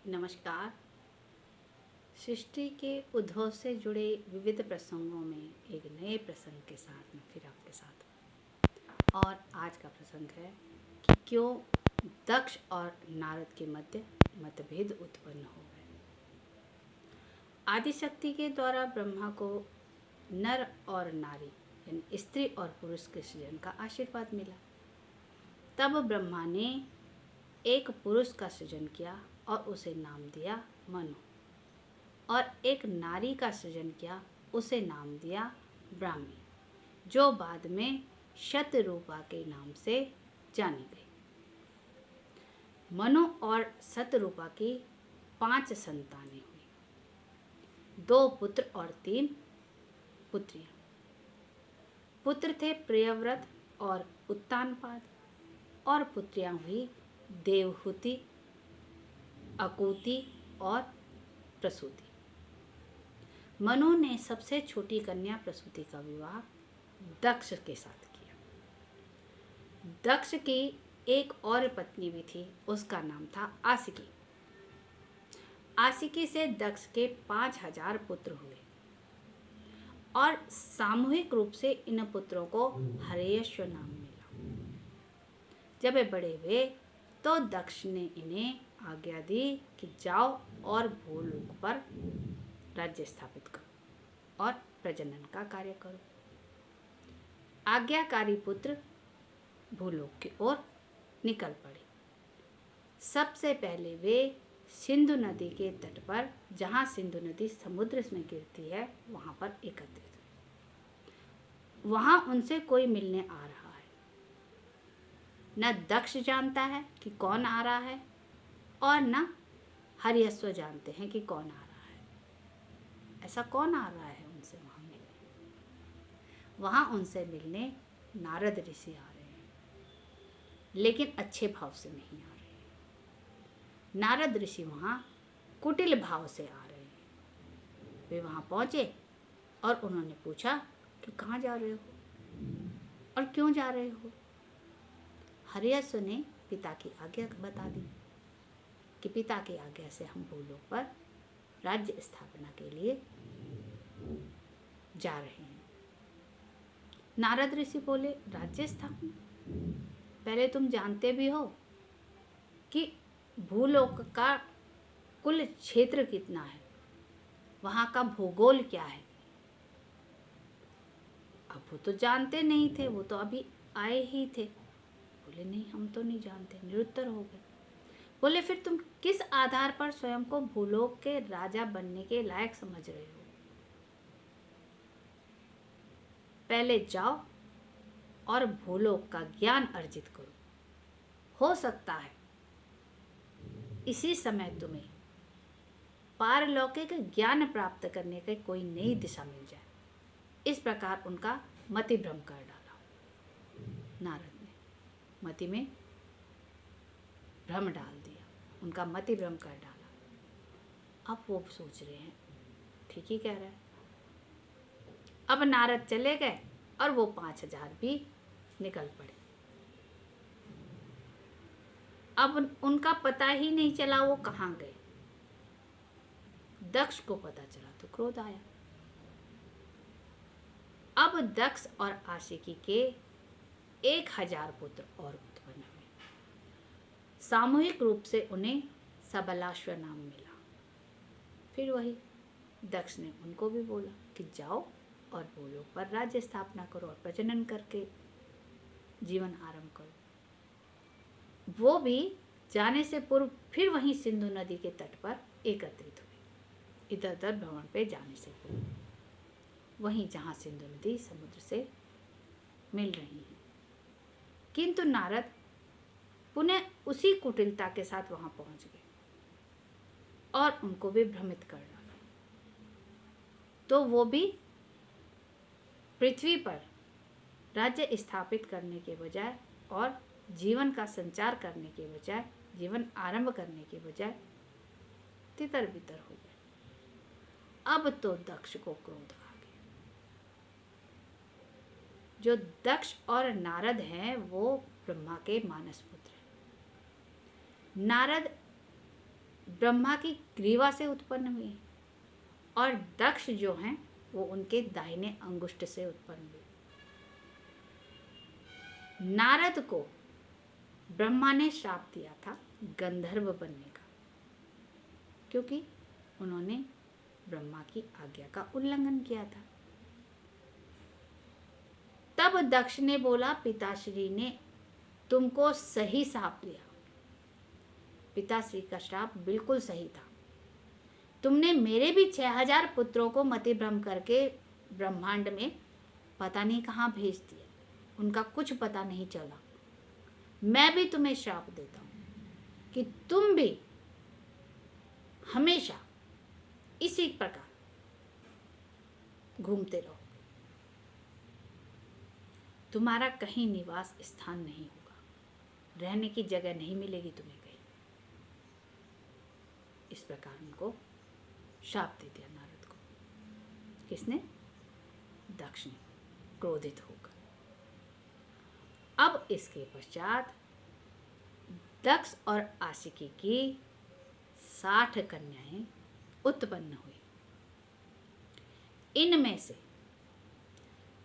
नमस्कार। सृष्टि के उद्भव से जुड़े विविध प्रसंगों में एक नए प्रसंग के साथ मैं फिर आपके साथ हूँ। और आज का प्रसंग है कि क्यों दक्ष और नारद के मध्य मतभेद उत्पन्न हो गए। आदिशक्ति के द्वारा ब्रह्मा को नर और नारी यानी स्त्री और पुरुष के सृजन का आशीर्वाद मिला। तब ब्रह्मा ने एक पुरुष का सृजन किया और उसे नाम दिया मनु, और एक नारी का सृजन किया, उसे नाम दिया ब्राह्मी, जो बाद में शतरूपा के नाम से जानी गई। मनु और शतरूपा की 5 संतानें हुई, 2 पुत्र और 3 पुत्रियां। पुत्र थे प्रियव्रत और उत्तानपाद, और पुत्रियां हुई देवहूति, अकूति और प्रसूति। मनु ने सबसे छोटी कन्या प्रसूति का विवाह दक्ष के साथ किया। दक्ष की एक और पत्नी भी थी, उसका नाम था आसिकी। आसिकी से दक्ष के 5000 पुत्र हुए, और सामूहिक रूप से इन पुत्रों को हर्यश्व नाम मिला। जब वे बड़े हुए तो दक्ष ने इन्हें आज्ञा दी कि जाओ और भूलोक पर राज्य स्थापित करो और प्रजनन का कार्य करो। आज्ञाकारी पुत्र भूलोक की ओर निकल पड़े। सबसे पहले वे सिंधु नदी के तट पर, जहाँ सिंधु नदी समुद्र में गिरती है, वहाँ पर एकत्रित हुए। वहाँ उनसे कोई मिलने आ रहा है। न दक्ष जानता है कि कौन आ रहा है, और न हर्यश्व जानते हैं कि कौन आ रहा है। ऐसा कौन आ रहा है उनसे वहाँ मिलने? वहाँ उनसे मिलने नारद ऋषि आ रहे हैं, लेकिन अच्छे भाव से नहीं आ रहे हैं। नारद ऋषि वहाँ कुटिल भाव से आ रहे हैं। वे वहाँ पहुँचे और उन्होंने पूछा कि कहाँ जा रहे हो और क्यों जा रहे हो? हर्यश्व ने पिता की आज्ञा बता दी कि पिता की आज्ञा से हम भूलोक पर राज्य स्थापना के लिए जा रहे हैं। नारद ऋषि बोले, राज्य स्थापना? पहले तुम जानते भी हो कि भूलोक का कुल क्षेत्र कितना है, वहाँ का भूगोल क्या है? अब वो तो जानते नहीं थे, वो तो अभी आए ही थे। बोले, नहीं, हम तो नहीं जानते, निरुत्तर हो गए। बोले, फिर तुम किस आधार पर स्वयं को भूलोक के राजा बनने के लायक समझ रहे हो? पहले जाओ और भूलोक का ज्ञान अर्जित करो। हो सकता है इसी समय तुम्हें पारलौकिक ज्ञान प्राप्त करने की कोई नई दिशा मिल जाए। इस प्रकार उनका मति भ्रम कर डाला। नारद ने मति में भ्रम डाल दिया, उनका मति भ्रम कर डाला। अब वो सोच रहे हैं ठीक ही कह रहा है। अब नारद चले गए और वो 5000 भी निकल पड़े। अब उनका पता ही नहीं चला वो कहाँ गए। दक्ष को पता चला तो क्रोध आया। अब दक्ष और आशिकी के 1000 पुत्र और उत्पन्न हुए। सामूहिक रूप से उन्हें सबलाश्व नाम मिला। फिर वही दक्ष ने उनको भी बोला कि जाओ और भूलोक पर राज्य स्थापना करो और प्रजनन करके जीवन आरंभ करो। वो भी जाने से पूर्व फिर वहीं सिंधु नदी के तट पर एकत्रित हुए, इधर उधर भ्रमण पे जाने से पूर्व, वहीं जहाँ सिंधु नदी समुद्र से मिल रही है। किंतु नारद पुनः उसी कुटिलता के साथ वहां पहुंच गए और उनको भी भ्रमित कर डाला। तो वो भी पृथ्वी पर राज्य स्थापित करने के बजाय और जीवन का संचार करने के बजाय, जीवन आरंभ करने के बजाय तितर बितर हो गए। अब तो दक्ष को क्रोध आ गया। जो दक्ष और नारद हैं वो ब्रह्मा के मानस पुत्र हैं। नारद ब्रह्मा की ग्रीवा से उत्पन्न हुए और दक्ष जो हैं वो उनके दाहिने अंगुष्ठ से उत्पन्न हुए। नारद को ब्रह्मा ने श्राप दिया था गंधर्व बनने का, क्योंकि उन्होंने ब्रह्मा की आज्ञा का उल्लंघन किया था। तब दक्ष ने बोला, पिताश्री ने तुमको सही श्राप दिया। पिताश्री का श्राप बिल्कुल सही था। तुमने मेरे भी 6000 पुत्रों को मतिभ्रम करके ब्रह्मांड में पता नहीं कहाँ भेज दिया, उनका कुछ पता नहीं चला। मैं भी तुम्हें श्राप देता हूँ कि तुम भी हमेशा इसी प्रकार घूमते रहो, तुम्हारा कहीं निवास स्थान नहीं होगा, रहने की जगह नहीं मिलेगी तुम्हें कहीं। इस प्रकार उनको श्राप दे दिया नारद को। किसने? दक्ष ने, क्रोधित होकर। अब इसके पश्चात दक्ष और आशिकी की 60 कन्याएं उत्पन्न हुई। इनमें से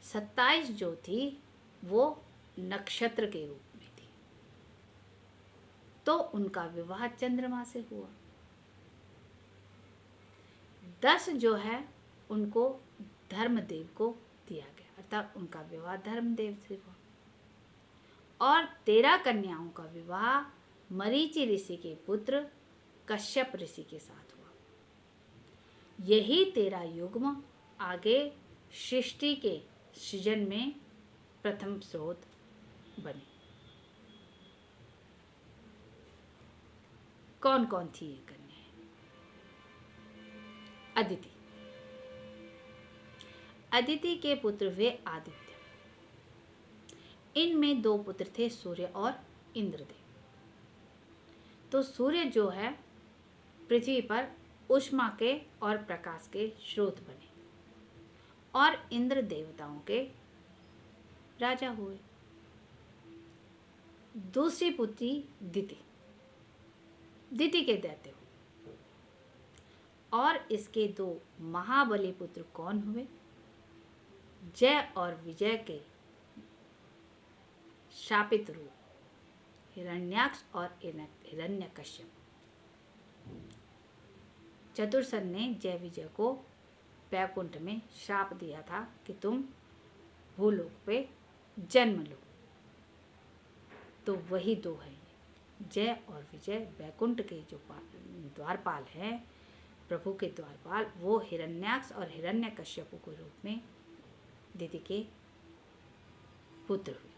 27 जो थी वो नक्षत्र के रूप में थी, तो उनका विवाह चंद्रमा से हुआ। 10 जो है उनको धर्मदेव को दिया गया, अर्थात उनका विवाह धर्मदेव से हुआ। और 13 कन्याओं का विवाह मरीचि ऋषि के पुत्र कश्यप ऋषि के साथ हुआ। यही 13 युग्म आगे सृष्टि के सृजन में प्रथम स्रोत बने। कौन कौन थी ये कन्याएं? अदिति। अदिति के पुत्र हुए आदित्य। इनमें 2 पुत्र थे, सूर्य और इंद्रदेव। तो सूर्य जो है पृथ्वी पर ऊष्मा के और प्रकाश के स्रोत बने और इंद्र देवताओं के राजा हुए। दूसरी पुत्री दिति, दिति के दैत्य हुए। और इसके 2 महाबली पुत्र कौन हुए? जय और विजय के शापित रूप हिरण्याक्ष और हिरण्यकश्यप। चतुर्सन ने जय विजय को वैकुंठ में श्राप दिया था कि तुम भूलोक पे जन्म लो। तो वही 2 है, जय और विजय। वैकुंठ के जो द्वारपाल हैं, प्रभु के द्वारपाल, वो हिरण्याक्ष और हिरण्यकश्यप के रूप में दिति के पुत्र हुए।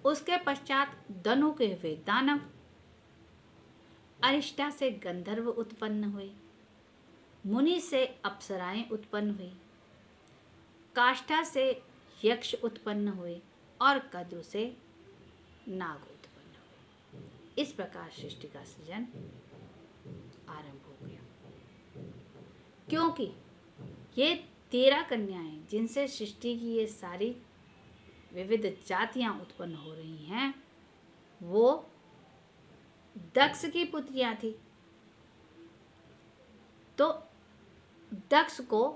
उसके पश्चात दनु के हुए दानव, अरिष्टा से गंधर्व उत्पन्न हुए, मुनि से अप्सराएं उत्पन्न हुई, काष्ठा से यक्ष उत्पन्न हुए और कद्रु से नाग उत्पन्न हुए। इस प्रकार सृष्टि का सृजन आरंभ हो गया। क्योंकि ये 13 कन्याएं जिनसे सृष्टि की ये सारी विविध जातियां उत्पन्न हो रही हैं, वो दक्ष की पुत्रियां थी। तो दक्ष को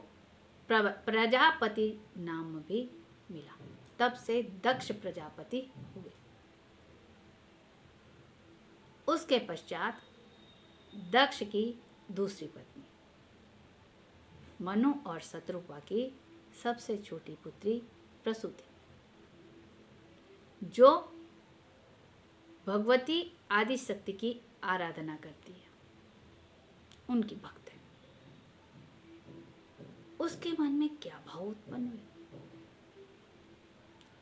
प्रजापति नाम भी मिला, तब से दक्ष प्रजापति हुए। उसके पश्चात दक्ष की दूसरी पत्नी मनु और शत्रुपा की सबसे छोटी पुत्री प्रसूति, जो भगवती आदि शक्ति की आराधना करती है, उनकी भक्त है। उसके मन में क्या भाव उत्पन्न हुए?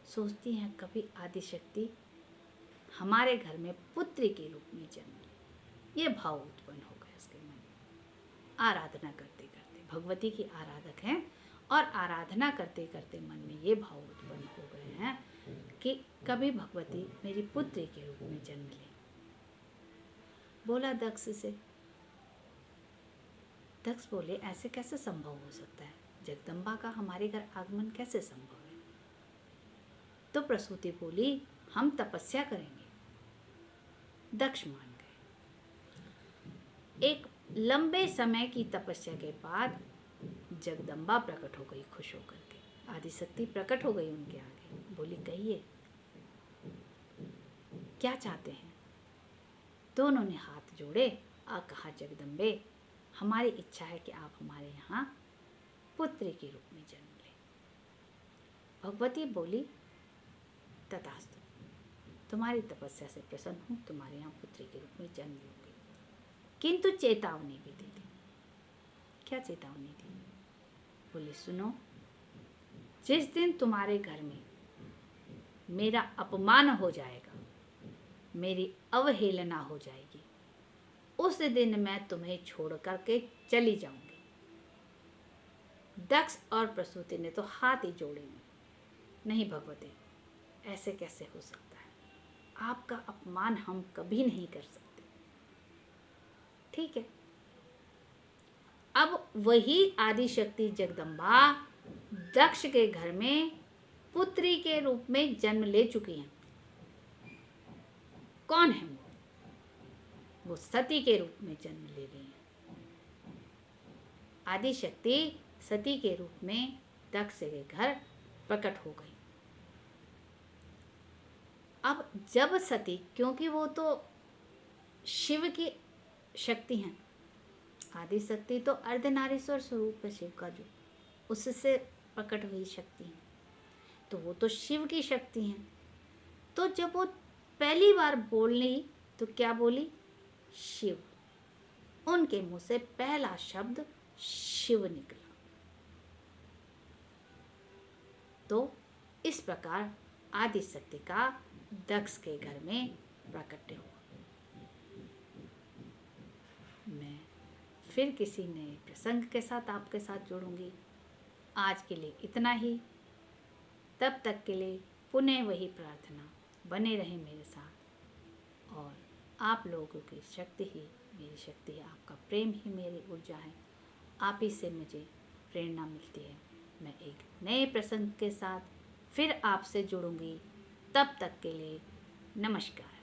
सोचती हैं कभी आदि शक्ति हमारे घर में पुत्री के रूप में जन्म ले। ये भाव उत्पन्न हो गया उसके मन में। आराधना करते करते, भगवती की आराधक हैं और आराधना करते करते मन में ये भाव उत्पन्न हो गए हैं कि कभी भगवती मेरी पुत्री के रूप में जन्म ले। बोला दक्ष से। दक्ष बोले, ऐसे कैसे संभव हो सकता है? जगदम्बा का हमारे घर आगमन कैसे संभव है? तो प्रसूति बोली, हम तपस्या करेंगे। दक्ष मान गए। एक लंबे समय की तपस्या के बाद जगदम्बा प्रकट हो गई खुश होकर के। आदिशक्ति प्रकट हो गई उनके आगे, बोली कहिए क्या चाहते हैं। दोनों ने हाथ जोड़े और कहा जगदम्बे, हमारी इच्छा है कि आप हमारे यहाँ पुत्री के रूप में जन्म लें। भगवती बोली तथास्तु, तुम्हारी तपस्या से प्रसन्न हूँ, तुम्हारे यहाँ पुत्री के रूप में जन्म लूंगी। किंतु चेतावनी भी दी थी। क्या चेतावनी दी? बोले सुनो, जिस दिन तुम्हारे घर में मेरा अपमान हो जाएगा, मेरी अवहेलना हो जाएगी, उस दिन मैं तुम्हें छोड़ करके चली जाऊंगी। दक्ष और प्रसूति ने तो हाथ ही जोड़े। नहीं भगवती, ऐसे कैसे हो सकता है? आपका अपमान हम कभी नहीं कर सकते। ठीक है, अब वही आदिशक्ति जगदम्बा दक्ष के घर में पुत्री के रूप में जन्म ले चुकी हैं। कौन है वो सती के रूप में जन्म ले रही हैं। आदिशक्ति सती के रूप में दक्ष के घर प्रकट हो गई। अब जब सती, क्योंकि वो तो शिव की शक्ति हैं, आदिशक्ति तो अर्धनारीश्वर स्वरूप है शिव का, जो उससे प्रकट हुई शक्ति है, तो वो तो शिव की शक्ति हैं। तो जब वो पहली बार बोली तो क्या बोली? शिव। उनके मुंह से पहला शब्द शिव निकला। तो इस प्रकार आदिशक्ति का दक्ष के घर में प्राकट्य हुआ। मैं फिर किसी नए प्रसंग के साथ आपके साथ जुड़ूंगी। आज के लिए इतना ही। तब तक के लिए पुनः वही प्रार्थना, बने रहे मेरे साथ। और आप लोगों की शक्ति ही मेरी शक्ति है, आपका प्रेम ही मेरी ऊर्जा है। आप ही से मुझे प्रेरणा मिलती है। मैं एक नए प्रसंग के साथ फिर आपसे जुड़ूंगी। तब तक के लिए नमस्कार।